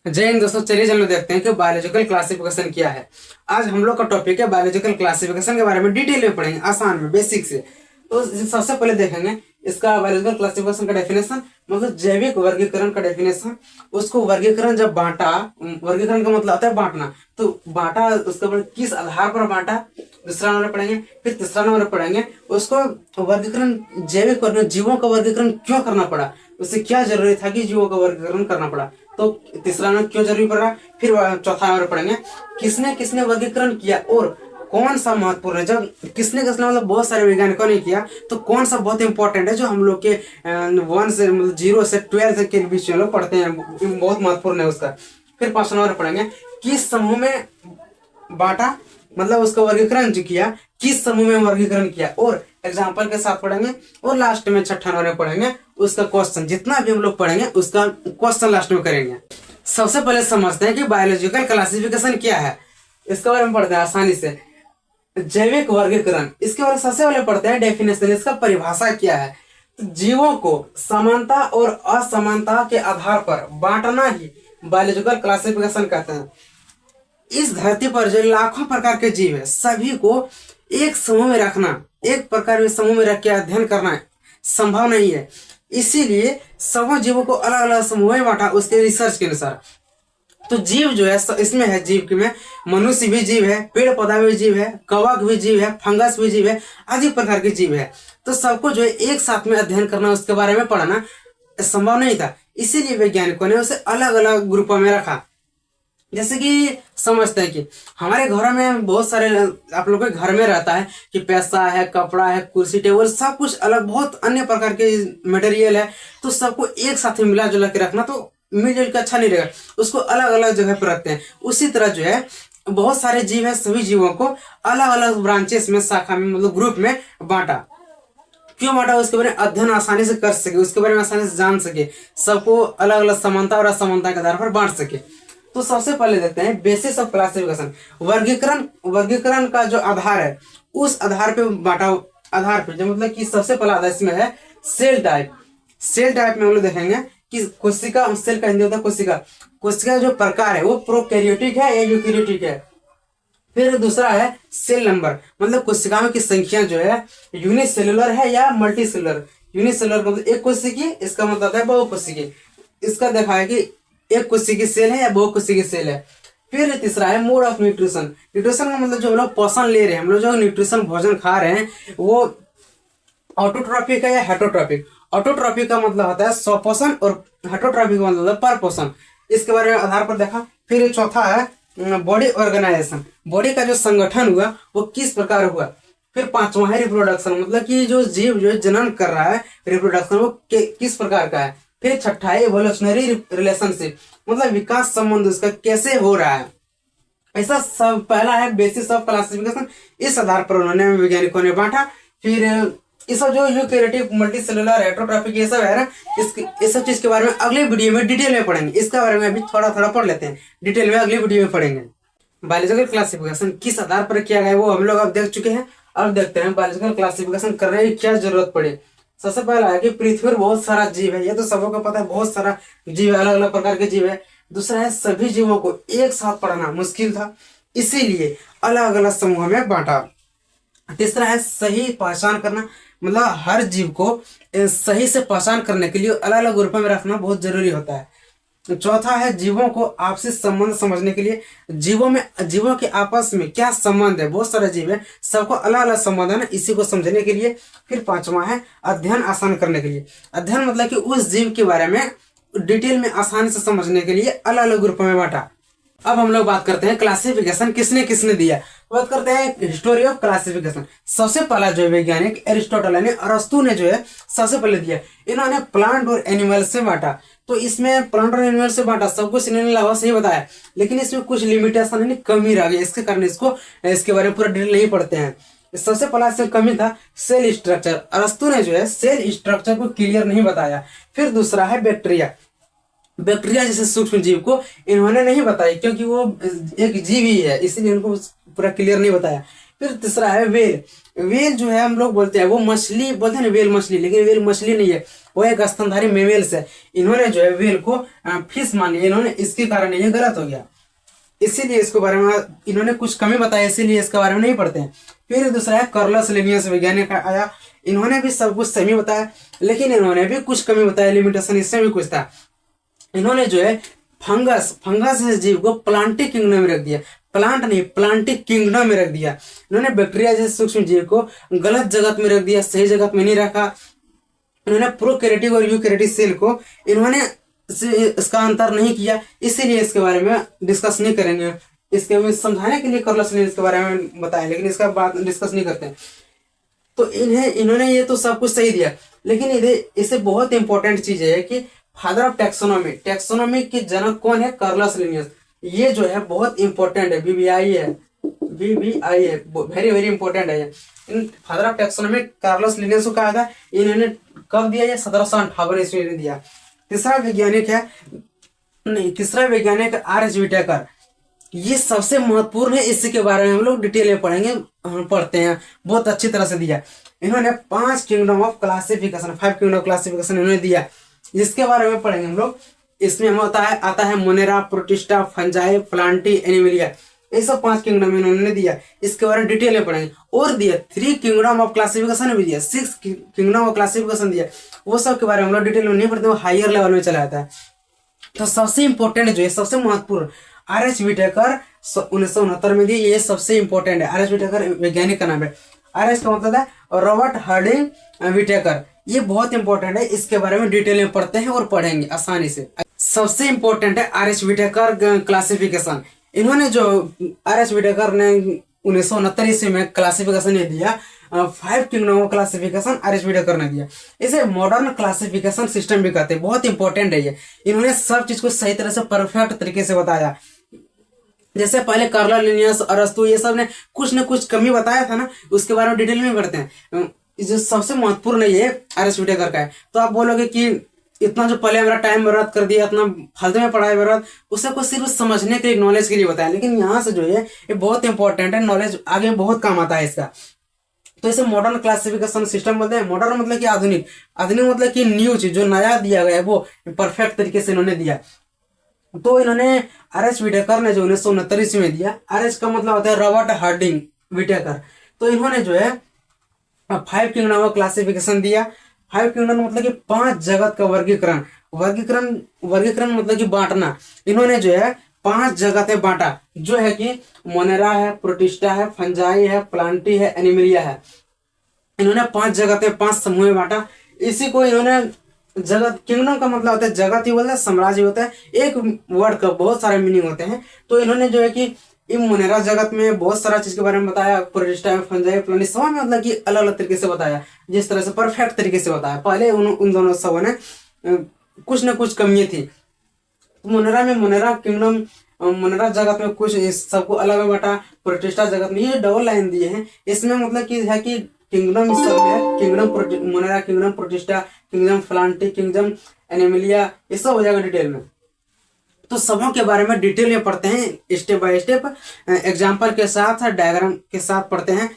जय हिंद दोस्तों, चलिए हम लोग देखते हैं कि बायोलॉजिकल क्लासिफिकेशन क्या है। आज हम लोग का टॉपिक है बायोलॉजिकल क्लासिफिकेशन के बारे में डिटेल में पढ़ेंगे, आसान में, बेसिक से। तो सबसे पहले देखेंगे इसका बायोलॉजिकल क्लासिफिकेशन का डेफिनेशन, मतलब जैविक वर्गीकरण का डेफिनेशन। उसको वर्गीकरण जब बांटा, वर्गीकरण का मतलब आता है बांटना, तो बांटा उसके बाद किस आधार पर बांटा, दूसरा नंबर पढ़ेंगे। फिर तीसरा नंबर पढ़ेंगे उसको वर्गीकरण, जैविक वर्गीकरण, जीवों का वर्गीकरण क्यों करना पड़ा, उससे क्या जरूरी था कि जीवों का वर्गीकरण करना पड़ा, तो तीसरा नंबर क्यों जरूरी पड़ रहा है। फिर चौथा नंबर पढ़ेंगे किसने किसने वर्गीकरण किया और कौन सा महत्वपूर्ण है। जब किसने किसने मतलब बहुत सारे वैज्ञानिकों ने किया, तो कौन सा बहुत इंपॉर्टेंट है जो हम लोग के 1 से मतलब 0 से 12 के बीच में लोग पढ़ते हैं, बहुत महत्वपूर्ण है उसका। फिर 5 नंबर पढ़ेंगे किस समूह में बांटा, मतलब उसका वर्गीकरण जो किया, किस समूह में वर्गीकरण किया, और एग्जाम्पल के साथ पढ़ेंगे। और लास्ट में छठा नंबर पढ़ेंगे उसका क्वेश्चन। जितना भी हम लोग पढ़ेंगे उसका क्वेश्चन लास्ट में करेंगे। सबसे पहले समझते हैं कि बायोलॉजिकल क्लासिफिकेशन क्या है। इसके बारे में पढ़ते हैं आसानी से। जैविक वर्गीकरण, इसके बारे में सबसे पहले पढ़ते हैं डेफिनेशन, इसका परिभाषा क्या है। तो जीवों को समानता और असमानता के आधार पर बांटना ही बायोलॉजिकल क्लासिफिकेशन कहते हैं। इस धरती पर जो लाखों प्रकार के जीव है, सभी को एक समूह में रखना, एक प्रकार के समूह में रख के अध्ययन करना संभव नहीं है। इसीलिए सभी जीवों को अलग अलग समूह में बांटा उसके रिसर्च के अनुसार। तो जीव जो है इसमें है, जीव में मनुष्य भी जीव है, पेड़ पौधा भी जीव है, कवक भी जीव है, फंगस भी जीव है, आदि प्रकार के जीव है। तो सबको जो है एक साथ में अध्ययन करना, उसके बारे में पढ़ना संभव नहीं था। इसीलिए वैज्ञानिकों ने उसे अलग अलग ग्रुपों में रखा। जैसे कि समझते हैं कि हमारे घरों में बहुत सारे, आप लोगों के घर में रहता है कि पैसा है, कपड़ा है, कुर्सी टेबल, सब कुछ अलग, बहुत अन्य प्रकार के मटेरियल है। तो सबको एक साथ में मिला जुला के रखना तो मिलजुल के अच्छा नहीं रहेगा, उसको अलग अलग जगह पर रखते हैं। उसी तरह जो है बहुत सारे जीव है, सभी जीवों को अलग अलग ब्रांचेस में, शाखा में, मतलब ग्रुप में बांटा। क्यों बांटा, उसके बारे में अध्ययन आसानी से कर सके, उसके बारे में आसानी से जान सके, सबको अलग अलग समानता और असमानता के आधार पर बांट सके। तो सबसे पहले देखते हैं बेसिस ऑफ क्लासिफिकेशन। वर्गीकरण का जो आधार है, उस आधार पे बांटा, आधार पे जो मतलब कि सबसे पहला आधार इसमें है सेल टाइप। सेल टाइप में हम लोग देखेंगे कि कोशिका, सेल का हिंदी होता है कोशिका। कोशिका जो प्रकार है वो प्रोकैरियोटिक है या यूकैरियोटिक है। फिर दूसरा है सेल नंबर, मतलब कोशिकाओं की संख्या जो है यूनिसेलुलर है या मल्टी सेलुलर। यूनिसेलुलर मतलब एक कोशिकी, इसका मतलब है बहुकोशिकी। इसका देखा है कि एक कोशिकी सेल है या बहुकोशिकी सेल है। फिर तीसरा है मोड ऑफ न्यूट्रिशन। न्यूट्रिशन का मतलब जो हम लोग पोषण ले रहे हैं, हम लोग जो न्यूट्रिशन भोजन खा रहे हैं, वो ऑटोट्रॉपिक है या हेटरोट्रॉपिक। ऑटोट्रॉपिक का मतलब होता है स्वपोषण और हेटरोट्रॉपिक का मतलब परपोषण। इसके बारे में आधार पर देखा। फिर चौथा है बॉडी ऑर्गेनाइजेशन, बॉडी का जो संगठन हुआ वो किस प्रकार हुआ। फिर पांचवा है रिप्रोडक्शन, मतलब कि जो जीव जो जनन कर रहा है, रिप्रोडक्शन वो किस प्रकार का है। फिर छठा है इवोल्यूशनरी रिलेशनशिप, मतलब विकास संबंध उसका कैसे हो रहा है। ऐसा सब पहला है बेसिस ऑफ क्लासिफिकेशन। इस आधार पर उन्होंने वैज्ञानिकों ने बांटा। फिर ये सब जो यूकैरियोटिक, मल्टीसेलुलर, हेटरोट्रॉपिक, ये सब है ना, इस सब चीज के बारे में अगले वीडियो में डिटेल में पढ़ेंगे। इसके बारे में अभी थोड़ा थोड़ा पढ़ लेते हैं, डिटेल में अगली वीडियो में पढ़ेंगे। बायोलॉजिकल क्लासिफिकेशन किस आधार पर किया गया है वो हम लोग अब देख चुके हैं। अब देखते हैं बायोलॉजिकल क्लासिफिकेशन करने की क्या जरूरत पड़े। सबसे पहला है कि पृथ्वी पर बहुत सारा जीव है, ये तो सबको पता है, बहुत सारा जीव है, अलग अलग प्रकार के जीव है। दूसरा है सभी जीवों को एक साथ पढ़ना मुश्किल था, इसीलिए अलग अलग समूह में बांटा। तीसरा है सही पहचान करना, मतलब हर जीव को सही से पहचान करने के लिए अलग अलग ग्रुपों में रखना बहुत जरूरी होता है। चौथा है जीवों को आपसी संबंध समझने के लिए, जीवों के आपस में क्या संबंध है, बहुत सारे जीव है, सबको अलग अलग संबंध है ना, इसी को समझने के लिए। फिर पांचवा है अध्ययन आसान करने के लिए। अध्ययन मतलब कि उस जीव के बारे में डिटेल में आसानी से समझने के लिए अलग अलग ग्रुपों में बांटा। अब हम लोग बात करते हैं क्लासिफिकेशन किसने किसने दिया। बात करते हैं हिस्टोरी ऑफ क्लासिफिकेशन। सबसे पहला जो वैज्ञानिक एरिस्टोटल यानी अरस्तु ने जो है सबसे पहले दिया। इन्होंने प्लांट और एनिमल से बांटा। तो इसमें प्लांट और एनिमल से बांटा, सब कुछ इन्होंने लगभग सही बताया, लेकिन इसमें कुछ लिमिटेशन यानी कमी रह गई, इसके कारण इसके बारे में पूरा डिटेल नहीं पढ़ते हैं। सबसे पहला से कमी था सेल स्ट्रक्चर। अरस्तु ने जो है सेल स्ट्रक्चर को क्लियर नहीं बताया। फिर दूसरा है बैक्टीरिया। बैक्टीरिया जैसे सूक्ष्म जीव को इन्होंने नहीं बताया, क्योंकि वो एक जीव ही है, इसीलिए उनको पूरा क्लियर नहीं बताया। फिर तीसरा है वेल। वेल जो है हम लोग बोलते हैं वो मछली बोलते हैं ना, वेल मछली, लेकिन वेल मछली नहीं है, वो एक स्तनधारी मेमेल्स है। इन्होंने जो है वेल को फिश मान लिया, इन्होंने, इसके कारण ये गलत हो गया, इसीलिए इसके बारे में इन्होंने कुछ कमी बताया, इसीलिए इसके बारे में नहीं पढ़ते हैं। फिर दूसरा है कार्लस लिनियस वैज्ञानिक आया, इन्होंने भी सब कुछ सही बताया, लेकिन इन्होंने भी कुछ कमी बताया, लिमिटेशन इससे भी कुछ था। इन्होंने जो है फंगस जीव को प्लांटिक किंगडम में रख दिया, प्लांट नहीं प्लांटिक किंगडम में रख दिया। इन्होंने बैक्टीरिया जैसे सूक्ष्म जीव को गलत जगत में रख दिया, सही जगत में नहीं रखा। इन्होंने प्रोकैरियोटिक और यूकैरियोटिक सेल को इन्होंने इसका अंतर नहीं किया, इसीलिए इसके बारे में डिस्कस नहीं करेंगे। इसके में समझाने के लिए कार्लस लिनियस इसके बारे में बताया, लेकिन इसका बात डिस्कस नहीं करते हैं। तो इन्होंने ये तो सब कुछ सही दिया, लेकिन इसे बहुत इंपॉर्टेंट चीज है कि फादर ऑफ टैक्सोनॉमी, टैक्सोनॉमी के जनक कौन है? Carolus Linnaeus. ये जो है बहुत इंपॉर्टेंट है, बीबीआई है, बीबीआई है, वेरी वेरी इंपॉर्टेंट है। In father of taxonomy Carolus Linnaeus को कहा था, इन्होंने कब दिया? ये 1758 ईस्वी में दिया। तीसरा वैज्ञानिक है, नहीं तीसरा वैज्ञानिक आर.एच. व्हिटेकर, ये सबसे महत्वपूर्ण है, इसी के बारे में हम लोग डिटेल में पढ़ेंगे, हम पढ़ते हैं, बहुत अच्छी तरह से दिया। इन्होंने 5 kingdom of classification, 5 kingdom of classification इन्होंने दिया, जिसके बारे में पढ़ेंगे हम लोग। इसमें हम आता है Monera, protista, fungi, Plantae, Animalia, ये सब 5 किंगडम इन्होंने दिया, इसके बारे में डिटेल में पढ़ेंगे। और दिया 3 किंगडम ऑफ क्लासिफिकेशन भी दिया, 6 किंगडम ऑफ क्लासिफिकेशन दिया, वो सब के बारे में हम लोग डिटेल में नहीं पढ़ते, वो हायर लेवल में चला जाता है। तो सबसे इंपॉर्टेंट जो है, सबसे महत्वपूर्ण, आर.एच. व्हिटेकर 1969 में दी, ये सबसे इंपॉर्टेंट है। आर.एच. व्हिटेकर वैज्ञानिक का नाम है, आर.एच. का मतलब है रॉबर्ट हार्डिंग व्हिटेकर, ये बहुत इंपॉर्टेंट है, इसके बारे में डिटेल में पढ़ते हैं और पढ़ेंगे आसानी से। सबसे इंपॉर्टेंट है आर.एच. Whittaker classification. इन्होंने जो आर.एच. व्हिटेकर ने 1969 ईस्वी में क्लासिफिकेशन दिया, 5 kingdom of classification R H. Whittaker ने दिया। इसे मॉडर्न क्लासिफिकेशन सिस्टम भी कहते हैं, बहुत इंपॉर्टेंट है ये। इन्होंने सब चीज को सही तरह से परफेक्ट तरीके से बताया। जैसे पहले कार्लस लिनियस, अरस्तु, ये सब ने कुछ न कुछ कमी बताया था ना, उसके बारे में डिटेल में करते हैं। जो सबसे महत्वपूर्ण ये आर.एच. व्हिटेकर का है। तो आप बोलोगे कि इतना जो पहले मेरा टाइम बर्बाद कर दिया, इतना फालतू में पढ़ाई बर्बाद, उसे को सिर्फ समझने के लिए, नॉलेज के लिए बताया, लेकिन यहाँ से जो है ये बहुत इंपॉर्टेंट है, नॉलेज आगे बहुत काम आता है इसका। तो इसे मॉडर्न क्लासिफिकेशन सिस्टम बोलते हैं। मॉडर्न मतलब कि आधुनिक, आधुनिक मतलब कि न्यू चीज, जो नया दिया गया है वो परफेक्ट तरीके से इन्होंने दिया। तो इन्होंने आर.एच. व्हिटेकर ने जो 1969 ईस्वी में दिया, आर.एच. का मतलब होता है रॉबर्ट हार्डिंग व्हिटेकर, तो इन्होंने जो है 5 किंगडम ऑफ क्लासिफिकेशन दिया। 5 किंगडम मतलब कि 5 जगत का वर्गीकरण, वर्गीकरण मतलब कि बांटना। इन्होंने जो है 5 जगतें बांटा, जो है कि मोनेरा है, प्रोटिस्टा है, फंजाई है, प्लांटी है, एनिमिलिया है। इन्होंने 5 जगतें 5 समूह में बांटा। इसी को इन्होंने जगत, किंगडम का मतलब होता है जगत ही बोलते हैं, साम्राज्य होता है, एक वर्ड का बहुत सारे मीनिंग होते हैं। तो इन्होंने जो है कि इन मोनेरा जगत में बहुत सारा चीज के बारे में बताया, प्रोटिस्टा में, फंजाई, प्लांटी, सब में मतलब कि अलग अलग तरीके से बताया, जिस तरह से परफेक्ट तरीके से बताया। पहले उन दोनों सबों ने कुछ न कुछ कमियां थी। मोनेरा में, मोनेरा किंगडम, मोनेरा जगत में कुछ सबको अलग अलग बांटा, प्रोटिस्टा जगत में, ये डबल लाइन दिए हैं। इसमें मतलब कि है कि किंगडम इस सब है, kingdom Monera, kingdom protista, kingdom Plantae, kingdom Animalia, ये सब हो जाएगा डिटेल में। तो सबों के बारे में डिटेल में पढ़ते हैं, स्टेप बाय स्टेप, एग्जाम्पल के साथ, डायग्राम के साथ पढ़ते हैं।